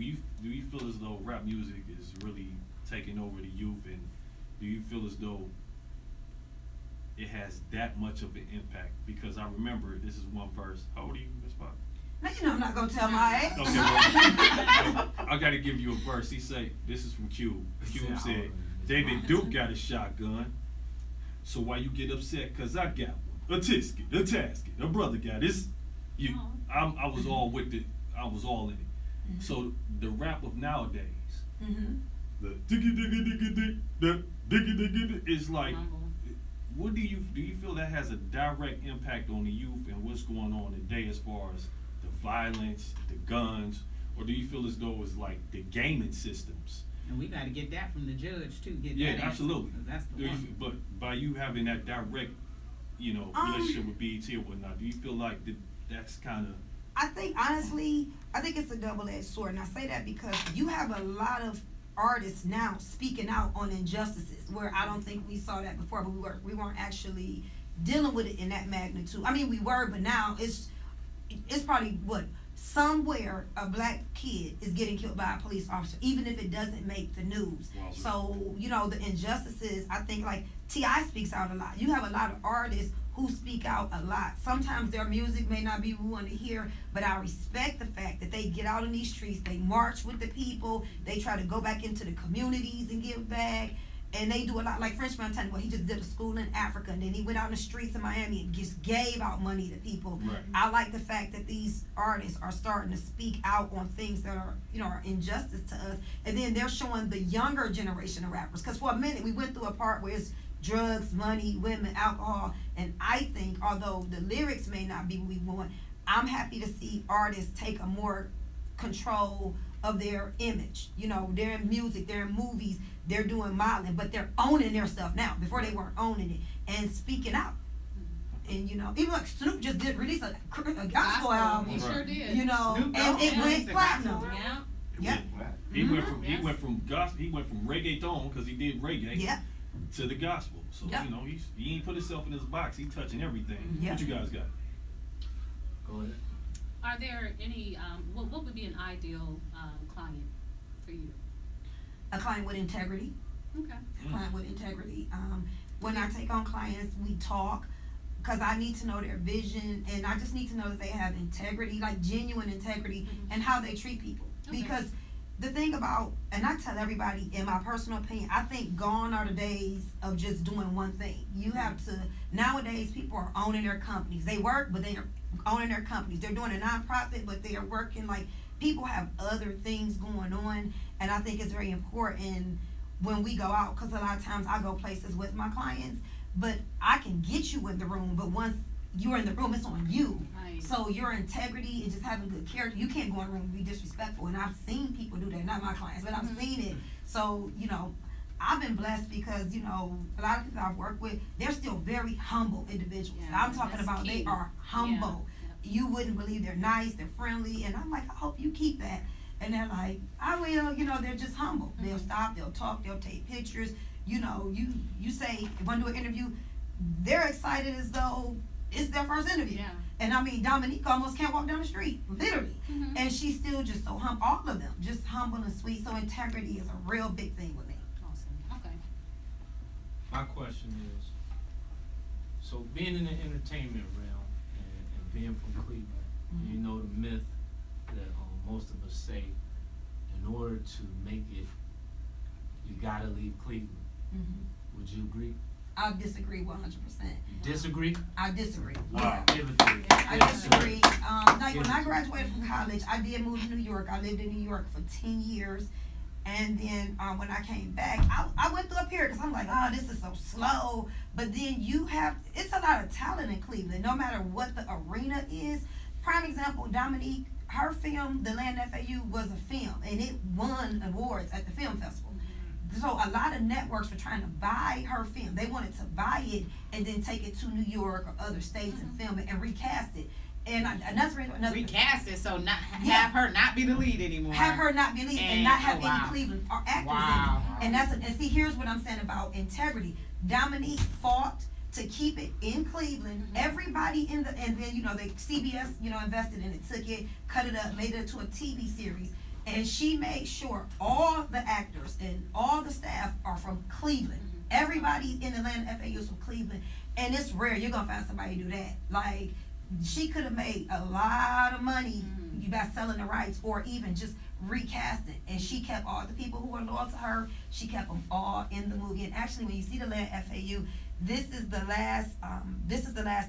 do you feel as though rap music is really taking over the youth, and do you feel as though it has that much of an impact? Because I remember this is one verse. How old are you, Miss Pop? Now you know I'm not gonna tell my age. Okay, well, I gotta give you a verse. He say, this is from Cube. Cube said, David Duke got a shotgun, so why you get upset? Cause I got one. A tisket, a tasket, a brother got this. I was all with it. I was all in it. Mm-hmm. So the rap of nowadays, the diggy diggy diggy dig, the diggy diggy dig, is like, what do you feel that has a direct impact on the youth and what's going on today as far as the violence, the guns, or do you feel as though it's like the gaming systems? And we got to get that from the judge too. Yeah, absolutely. That's the one. But by you having that direct, relationship with BET or whatnot, do you feel like that's kind of? I think honestly, it's a double-edged sword, and I say that because you have a lot of artists now speaking out on injustices where I don't think we saw that before, but we weren't actually dealing with it in that magnitude. I mean, we were, but now it's probably somewhere a black kid is getting killed by a police officer, even if it doesn't make the news. Wow. So, the injustices, I think, like, T.I. speaks out a lot. You have a lot of artists who speak out a lot. Sometimes their music may not be what we want to hear, but I respect the fact that they get out in these streets, they march with the people, they try to go back into the communities and give back. And they do a lot, like French Montana, he just did a school in Africa, and then he went out in the streets of Miami and just gave out money to people. Right. I like the fact that these artists are starting to speak out on things that are, are injustice to us. And then they're showing the younger generation of rappers. Because for a minute, we went through a part where it's drugs, money, women, alcohol. And I think, although the lyrics may not be what we want, I'm happy to see artists take a more control of their image. They're in music, they're in movies, they're doing modeling, but they're owning their stuff now. Before they weren't owning it and speaking out. And even like Snoop just did release a gospel album. He sure did. And it went platinum. Yeah. He went from reggaeton, because he did reggae, to the gospel. So he ain't put himself in his box. He touching everything. What you guys got? Go ahead. Are there any, what would be an ideal client for you? A client with integrity. Okay. A client with integrity. When I take on clients, we talk, because I need to know their vision, and I just need to know that they have integrity, like genuine integrity, and how they treat people. Okay. Because the thing about, and I tell everybody, in my personal opinion, I think gone are the days of just doing one thing. You have to, nowadays people are owning their companies. They work, but they are owning their companies. They're doing a nonprofit, but they are working, like, people have other things going on, and I think it's very important when we go out, because a lot of times I go places with my clients, but I can get you in the room, but once you're in the room, it's on you. Right. So your integrity and just having good character, you can't go in the room and be disrespectful, and I've seen people do that, not my clients, but I've seen it. So, I've been blessed because, a lot of people I've worked with, they're still very humble individuals. Yeah, I'm talking about key. They are humble. Yeah. You wouldn't believe they're nice, they're friendly, and I'm like, I hope you keep that. And they're like, I will, they're just humble. They'll stop, they'll talk, they'll take pictures. You say, if you want to do an interview, they're excited as though it's their first interview. Yeah. And I mean, Dominique almost can't walk down the street, literally. Mm-hmm. And she's still just so humble. All of them, just humble and sweet. So integrity is a real big thing with me. Awesome. Okay. My question is, so being in the entertainment realm and being from Cleveland, you know the myth that most of us say, in order to make it, you gotta leave Cleveland. Mm-hmm. Would you agree? I disagree 100%. You disagree? I disagree. Wow. Yeah. Give it to me. I disagree. Like when I graduated from college, I did move to New York. I lived in New York for 10 years. And then when I came back, I went through a period because I'm like, oh, this is so slow. But then it's a lot of talent in Cleveland, no matter what the arena is. Prime example, Dominique, her film, The Land FAU, was a film, and it won awards at the film festival. So a lot of networks were trying to buy her film. They wanted to buy it and then take it to New York or other states and film it and recast it. And that's another recast it, so not have her not be the lead anymore. Have her not be lead and not have any Cleveland actors in it. And see, here's what I'm saying about integrity. Dominique fought to keep it in Cleveland. Everybody and then the CBS invested in it, took it, cut it up, made it into a TV series. And she made sure all the actors and all the staff are from Cleveland. Everybody in Atlanta FAU is from Cleveland. And it's rare you're gonna find somebody do that. Like, she could have made a lot of money by selling the rights or even just recasting. And she kept all the people who were loyal to her, she kept them all in the movie. And actually, when you see the Atlanta FAU, this is the last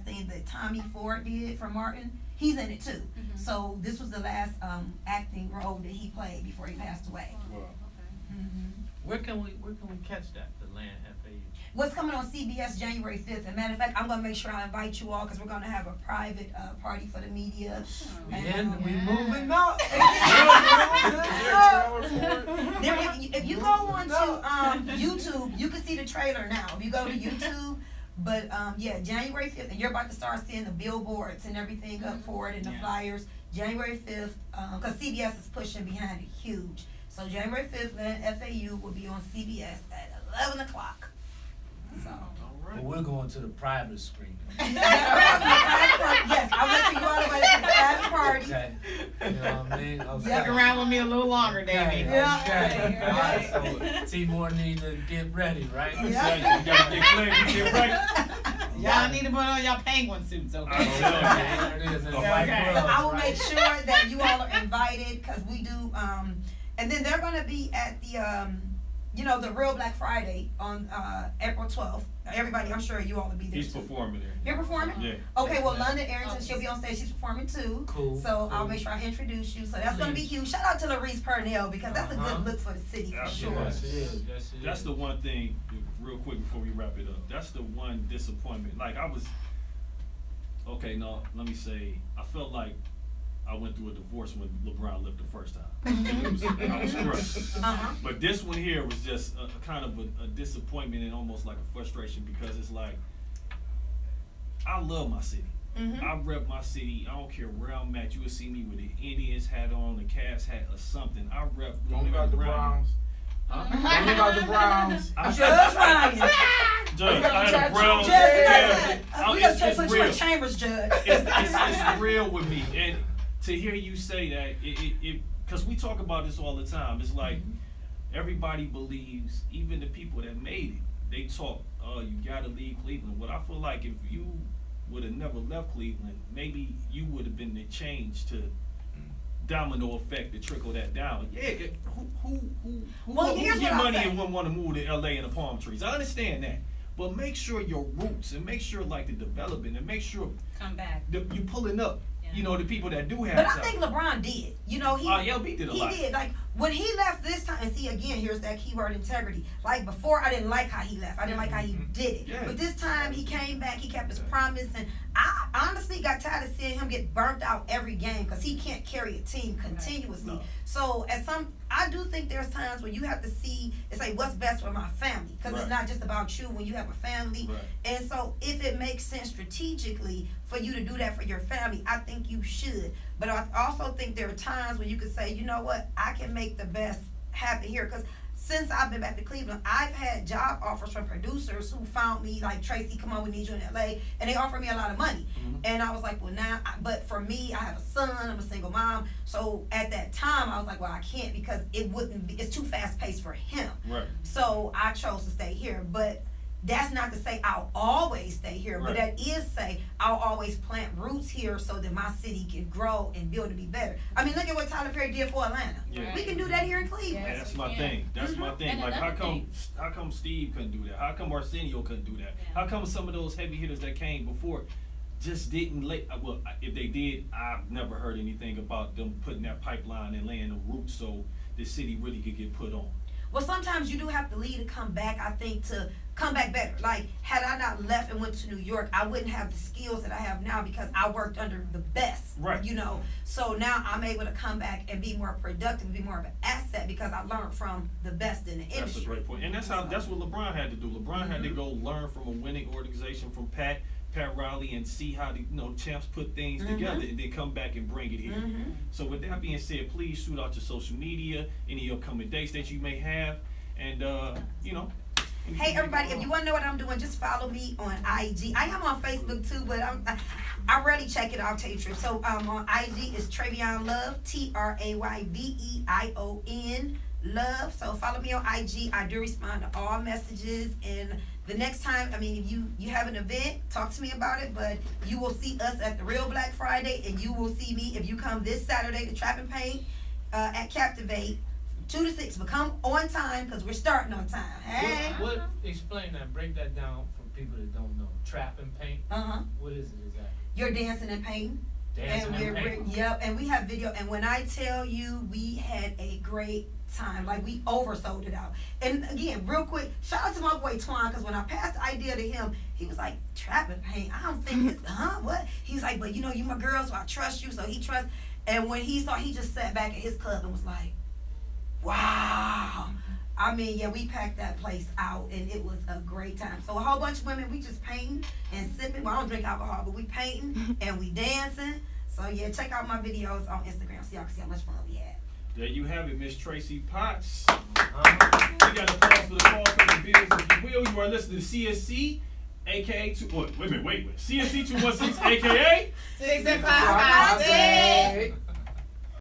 thing that Tommy Ford did for Martin. He's in it too. So this was the last acting role that he played before he passed away. Wow. Where can we catch that? The Land FAU. What's coming on CBS January 5th? As a matter of fact, I'm gonna make sure I invite you all because we're gonna have a private party for the media. We moving up. If you go on to YouTube, you can see the trailer now. If you go to YouTube, but yeah, January 5th, and you're about to start seeing the billboards and everything up for it and the flyers. January 5th, because CBS is pushing behind it huge. So January 5th, FAU will be on CBS at 11 o'clock. So. But we're going to the private screen. Yes, I'll let you go out of the private party. Okay. You know what I mean? Okay. Stick around with me a little longer, Davey. Okay. All right, so T-Moore need to get ready, right? You gotta get clean, get right. Y'all need to put on y'all penguin suits, okay? Okay, there it is. So I will make sure that you all are invited because we do, and then they're gonna be at the, the Real Black Friday on April 12th. Everybody, I'm sure you all will be there. He's performing there. You're performing? Yeah. Okay, well, London Arrington, she'll be on stage. She's performing too. Cool. So I'll make sure I introduce you. So that's gonna be huge. Shout out to Larice Purnell because that's a good look for the city for sure. Yes, it is. Yes, it That's is. the one thing, real quick before we wrap it up. That's the one disappointment. Like let me say, I felt like I went through a divorce when LeBron left the first time. I was crushed. But this one here was just a kind of a disappointment and almost like a frustration because it's like, I love my city. I rep my city. I don't care where I'm at. You will see me with the Indians hat on, the Cavs hat, or something. I rep. Don't leave out the Browns. Don't leave out the Browns. Judge Ryan. Judge, I had a Browns. We got to put you in chambers, Judge. It's real with me, and to hear you say that, because we talk about this all the time. It's like everybody believes, even the people that made it, they talk, oh, you gotta leave Cleveland. What I feel like if you would have never left Cleveland, maybe you would have been the change to domino effect to trickle that down. Yeah, who here's get what I'll money say. and wouldn't want to move to LA and the palm trees? I understand that. But make sure your roots and make sure like the development and make sure Come back. you pulling up, the people that do have But I something. think LeBron did. LB did a lot. He did. Like when he left this time, and see again, here's that keyword integrity. Like before, I didn't like how he left. I didn't like how he did it. Yeah. But this time he came back. He kept his promise, and I honestly got tired of seeing him get burnt out every game because he can't carry a team continuously. No. So I do think there's times when you have to see it's like what's best for my family because it's not just about you when you have a family. Right. And so if it makes sense strategically for you to do that for your family, I think you should. But I also think there are times when you could say, you know what, I can make the best happen here. Because since I've been back to Cleveland, I've had job offers from producers who found me, like, Tracie, come on, we need you in LA. And they offered me a lot of money. And I was like, well, but for me, I have a son, I'm a single mom. So at that time, I was like, well, I can't because it's too fast paced for him. Right. So I chose to stay here. But that's not to say I'll always stay here, but that is say I'll always plant roots here so that my city can grow and build to be better. I mean, look at what Tyler Perry did for Atlanta. Yeah. We can do that here in Cleveland. Yeah, that's my thing. That's my thing. And Like, how another come Steve couldn't do that? How come Arsenio couldn't do that? Yeah. How come some of those heavy hitters that came before just didn't well, if they did, I've never heard anything about them putting that pipeline and laying the roots so the city really could get put on. Well, sometimes you do have to leave to come back, I think, to come back better. Like, had I not left and went to New York, I wouldn't have the skills that I have now because I worked under the best. Right. So now I'm able to come back and be more productive, be more of an asset because I learned from the best in the industry. That's a great point. And that's what LeBron had to do. LeBron had to go learn from a winning organization, from Pat Riley, and see how the champs put things together and then come back and bring it here. So with that being said, please shoot out your social media, any upcoming dates that you may have, and Hey everybody, if you want to know what I'm doing, just follow me on IG. I am on Facebook too, but I rarely check it. I'll tell you the truth. So on IG is Travion Love, TRAYVEION Love. So follow me on IG. I do respond to all messages, and the next time, I mean, if you have an event, talk to me about it. But you will see us at the Real Black Friday, and you will see me if you come this Saturday to Trap and Paint at Captivate. 2 to 6, but come on time because we're starting on time. Hey. What? Explain that. Break that down for people that don't know. Trap and paint. What is it exactly? You're dancing and painting. Dancing and painting. Yep, and we have video. And when I tell you, we had a great time. Like, we oversold it out. And again, real quick, shout out to my boy Twan, because when I passed the idea to him, he was like, trap and paint. I don't think it's what? He was like, but you know, you my girl, so I trust you. So he trusts. And when he saw, he just sat back at his club and was like, wow. I mean, yeah, we packed that place out, and it was a great time. So a whole bunch of women, we just painting and sipping. Well, I don't drink alcohol, but we painting and we dancing. So yeah, check out my videos on Instagram so y'all can see how much fun we had. There you have it, Miss Tracie Potts. We got a pause for the call for the bills, if you will. You are listening to CSC, aka wait a minute, CSC 216, aka 6 and 5, 5, 6.